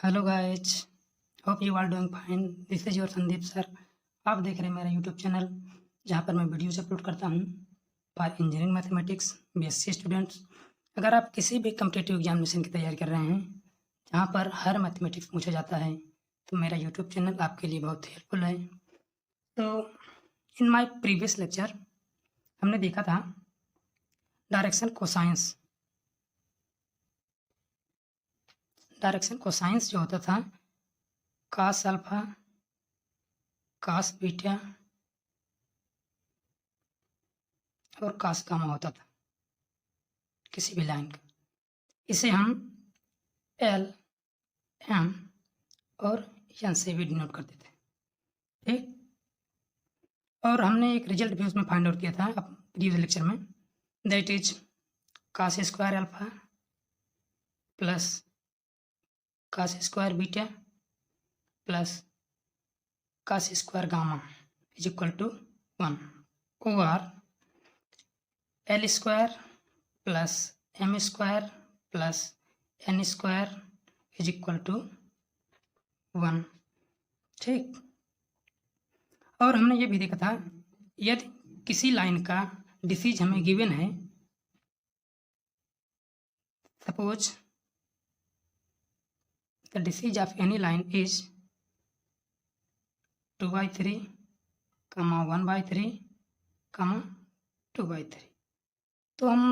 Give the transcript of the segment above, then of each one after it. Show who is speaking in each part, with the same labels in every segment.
Speaker 1: Hello guys, hope you are doing fine. This is your Sandeep sir. आप देख रहे हैं मेरा यूट्यूब चैनल जहां पर मैं वीडियोज अपलोड करता हूं for engineering mathematics BSc students. अगर आप किसी भी कम्पिटिटिव एग्जामिनेशन की तैयारी कर रहे हैं जहां पर हर मैथमेटिक्स पूछा जाता है तो मेरा यूट्यूब चैनल आपके लिए बहुत हेल्पफुल है। तो इन माय प्रीवियस लेक्चर हमने देखा था डायरेक्शन कोसाइंस जो होता था कास अल्फा कास बीटा और कास गामा होता था किसी भी लाइन का। इसे हम एल एम और एन से भी डिनोट करते थे, ठीक। और हमने एक रिजल्ट भी उसमें फाइंड आउट किया था प्रीवियस लेक्चर में, that is cos square alpha plus cos square beta plus cos square gamma is equal to 1 और L square plus M square plus N square is equal to 1, ठीक। और हमने ये भी देखा था यदि किसी लाइन का डिसीज हमें गिवन है, suppose the disease of any line is 2/3, 1/3, 2/3, तो हम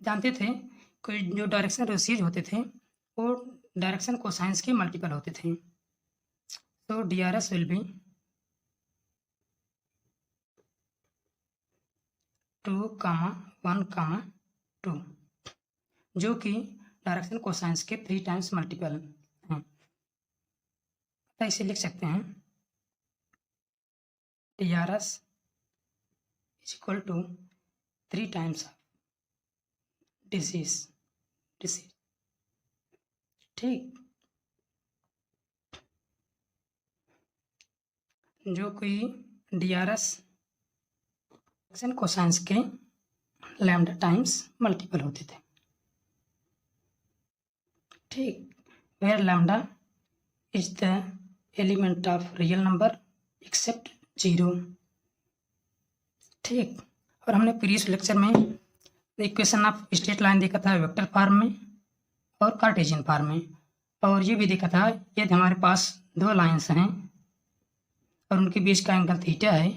Speaker 1: जानते थे कि जो डायरेक्शन रेशियोज होते थे वो डायरेक्शन कोसाइंस के मल्टीपल होते थे। तो DRS विल बी 2, 1, 2, जो कि डायरेक्शन कोसाइंस के 3 टाइम्स मल्टीपल हैं। तो इसे लिख सकते हैं DRS is equal to 3 times of DCs, ठीक। जो कि DRS कोसाइंस के लैम्डा टाइम्स मल्टीपल होते थे, ठीक। Where lambda is the element of real number except 0, ठीक। और हमने प्रीवियस लेक्चर में इक्वेशन ऑफ स्ट्रेट लाइन देखा था वेक्टर फॉर्म में और कार्टेशियन फॉर्म में, और ये भी देखा था यदि हमारे पास दो लाइंस हैं और उनके बीच का एंगल थीटा है,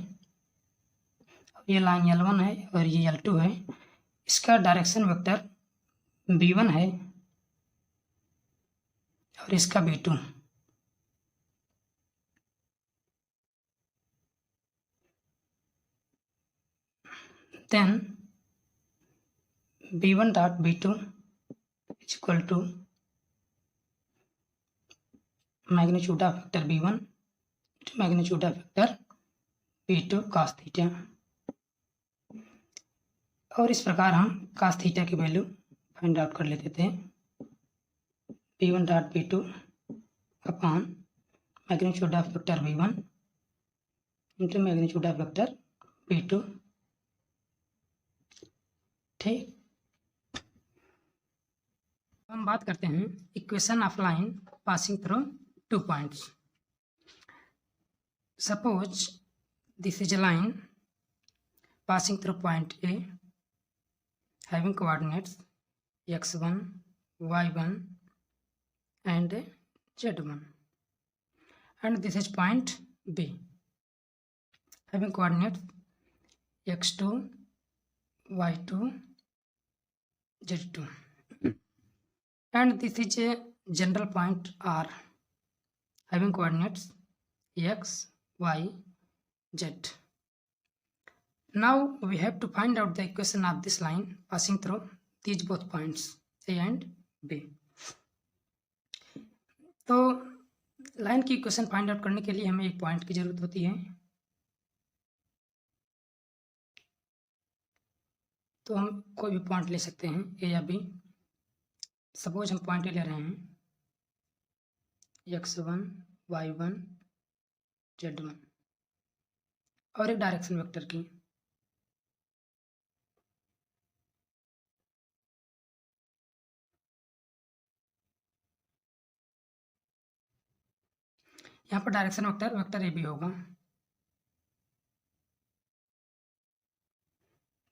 Speaker 1: ये लाइन L1 है और ये L2 है, इसका डायरेक्शन वेक्टर B1 है और इसका B2। Then B1 dot B2 is equal to magnitude of vector B1 to magnitude of vector B2 cos theta. और इस प्रकार हम cos थीटा की वैल्यू फाइंड आउट कर लेते थे B1 dot B2 upon magnitude of vector B1 into magnitude of vector B2, ठीक। हम बात करते हैं equation of line passing through 2 points. Suppose this is a line passing through point A having coordinates x1, y1 and z1, and this is point B having coordinates x2, y2, z2, and this is a general point R having coordinates x, y, z. Now we have to find out the equation of this line passing through these both points A and B. तो line की equation find out करने के लिए हमें एक point की जरूरत होती है। तो हम कोई भी पॉइंट ले सकते हैं A या B। सपोज हम पॉइंट ले रहे हैं x1, y1, z1 और एक डायरेक्शन वेक्टर की। यहाँ पर direction vector vector A B होगा,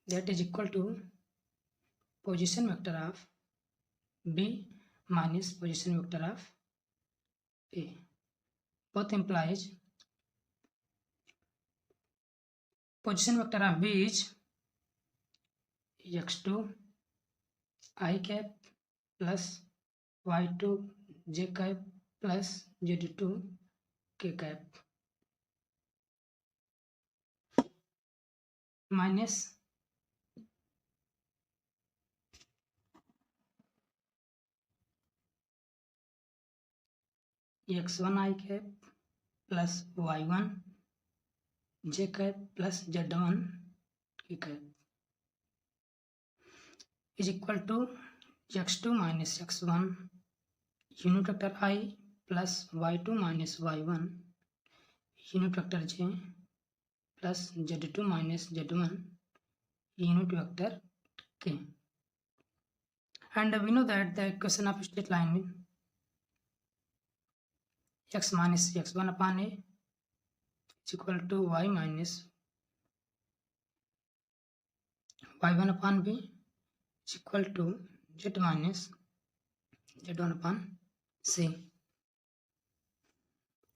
Speaker 1: that is equal to position vector of B minus position vector of A, both implies position vector of B is x2 I cap plus y2 j cap plus z2 k cap minus x1 I cap plus y1 j cap plus z1 k cap is equal to x2 minus x1 unit vector I plus y2 minus y1 unit vector j plus z2 minus z1 unit vector k. And we know that the equation of straight line means x minus x1 upon a is equal to y minus y1 upon b is equal to z minus z1 upon c.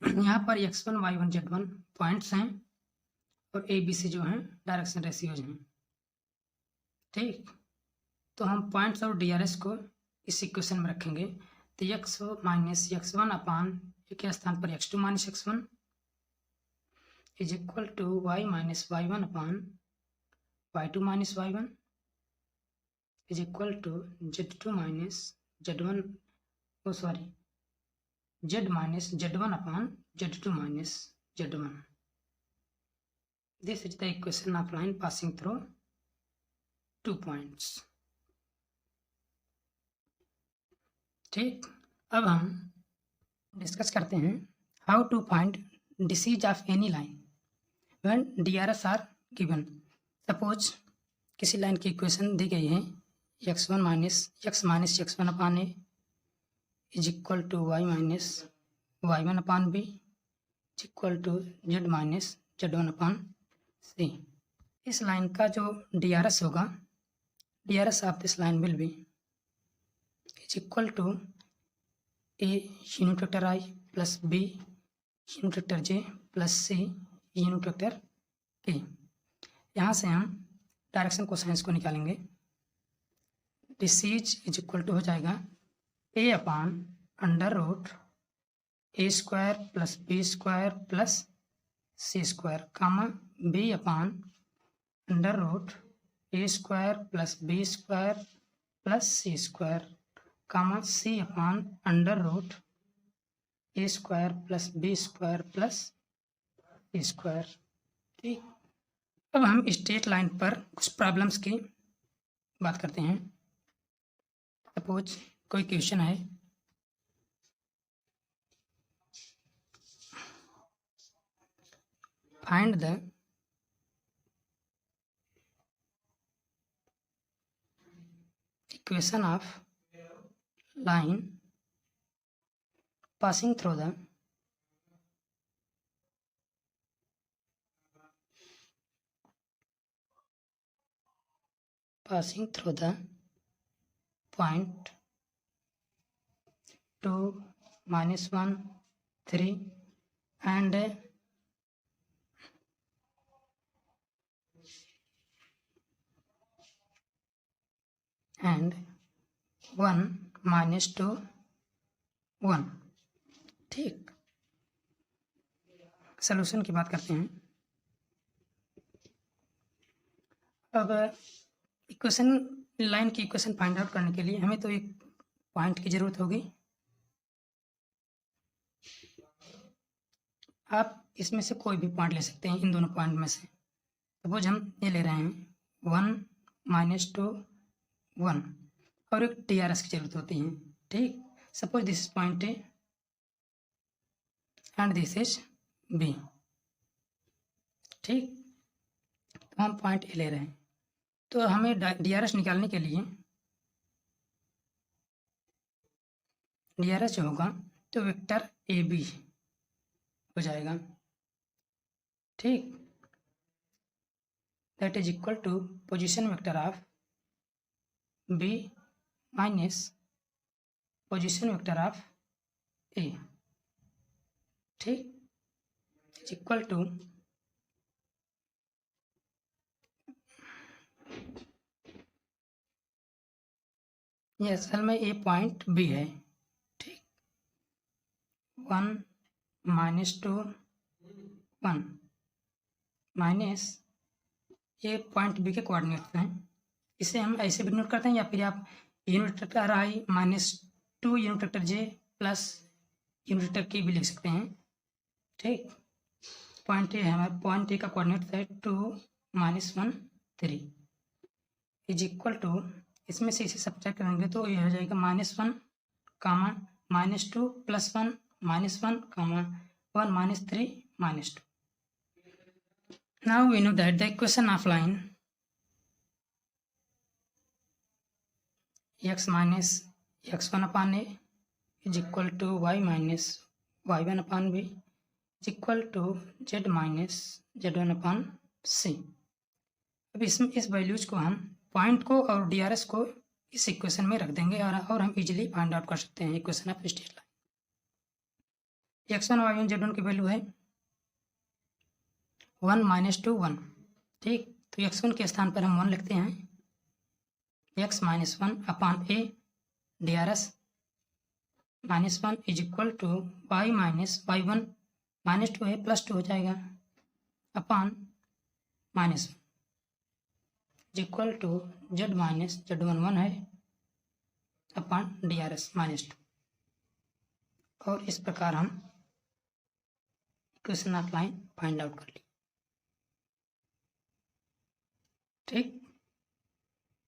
Speaker 1: यहाँ पर x1 y1 z1 points हैं और A B C जो हैं direction ratios हैं, ठीक। तो हम पॉइंट्स और डीआरएस को इस इक्वेशन में रखेंगे, तो x माइनस x1 अपान के स्थान पर x2 minus x1 is equal to y minus y1 upon y2 minus y1 is equal to z2 minus z1 z minus z1 upon z2 minus z1. This is the equation of line passing through 2 points. ठीक, अब हम discuss करते हैं how to find DCs of any line when DRS are given. Suppose किसी लाइन की equation दी गई है x1 minus x1 upon A is equal to y minus y1 upon b is equal to z minus z1 upon c. इस line का जो DRS होगा, DRS of this line will be is equal to a unit vector I plus b unit vector j plus c unit vector k. यहाँ से हम direction cosines को निकालेंगे। Disease is equal to हो जाएगा A upon under root A square plus B square plus C square comma B upon under root A square plus B square plus C square comma C upon under root A square plus B square plus C square. ठीक, अब हम straight line पर कुछ problems की बात करते हैं। Suppose कोई क्वेश्चन है, find the equation of line passing through the point 2 minus 1 3 and 1 minus 2 1। ठीक, सलूशन की बात करते हैं। अब इक्वेशन लाइन की इक्वेशन फाइंड आउट करने के लिए हमें तो एक पॉइंट की ज़रूरत होगी। आप इसमें से कोई भी पॉइंट ले सकते हैं, इन दोनों पॉइंट में से। सपोज हम ये ले रहे हैं 1 माइनस 2 1 और एक DRS की ज़रूरत होती है। ठीक, suppose this is point A and this is B. ठीक, तो हम पॉइंट ए ले रहे हैं, तो हमें DRS निकालने के लिए DRS जो होगा तो वेक्टर ए बी हो जाएगा, ठीक। That is equal to position vector of B minus position vector of A, ठीक, इज इक्वल टू ये असल में ए पॉइंट बी है, ठीक, 1 -2 1 माइनस ये पॉइंट बी के कोऑर्डिनेट्स हैं। इसे हम ऐसे भी नोट करते हैं या फिर आप यूनिट वेक्टर आई -2 यूनिट वेक्टर जे प्लस यूनिट वेक्टर के भी लिख सकते हैं, ठीक। पॉइंट ए है हमारा, पॉइंट ए का कोऑर्डिनेट है 2 -1 3 इज इक्वल टू, इसमें से इसे सब्ट्रैक्ट करेंगे तो ये हो जाएगा -1 कामा -2 +1 -1 कामा 1 -3 -2। Now we know that the equation of line x minus x1 upon a is equal to y minus y1 upon b is equal to z minus z1 upon c। अब इसमें इस वैल्यूज को हम पॉइंट को और DRS को इस equation में रख देंगे और हम इजीली फाइंड आउट कर सकते हैं equation of straight line. x1 y1 z1 की वैल्यू है 1 -2 1, ठीक। तो x1 के स्थान पर हम 1 लिखते हैं, x -1 upon a DRS -1 is equal to y minus y1 -2 है +2 हो जाएगा upon -1 is equal to z minus z1 1 है अपॉन DRS -2। और इस प्रकार हम equation of line find out कर ली, ठीक।